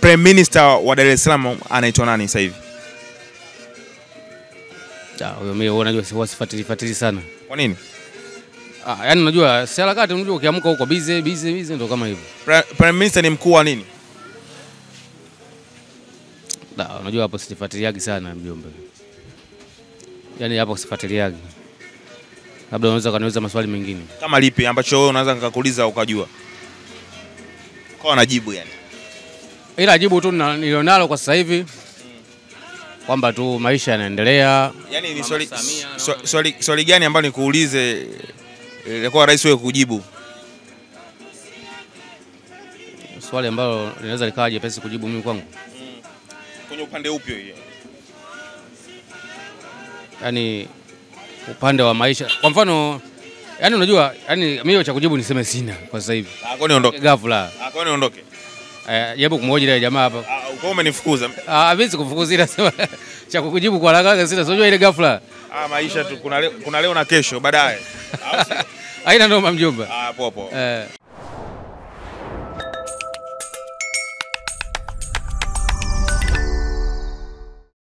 Prime Minister wa Dar es Salaam anaitwa nani sasa hivi? Huyo mimi unajua sifuatili sana. Kwa nini? Yaani unajua si harakati, unajua ukiamka huko busy ndio kama hivyo. Prime Minister ni mkuu wa nini? Unajua hapo sifuatiliagi sana mjomba. Yaani hapo sifuatiliagi. Labda unaweza kaniuliza maswali mengine. Kama lipi ambacho wewe unaweza nikakuuliza ukajua? Kwa anajibu yani. Ila jibu tu nilionalo kwa sasa hivi kwamba tu maisha yanaendelea. Yaani ni swali gani ambalo nikuulize ilikuwa rais wewe kujibu? Swali ambalo linaweza likawa jepesi kujibu mimi kwangu. Kwenye upande upi hiyo? Yaani upande wa maisha. Kwa mfano, yaani unajua, yaani mimi cha kujibu niseme sina kwa sasa hivi. Kwa niondoke. Ghafla. Kwa niondoke. Jaribu kumhoji ile jamaa hapa. Uko umenifukuza. Mimi sikufukuza, ila sema cha kukujibu kwa haraka sina. Unajua ile ghafla. Maisha tu kuna leo na kesho baadaye. Haina noma mjomba. Poa.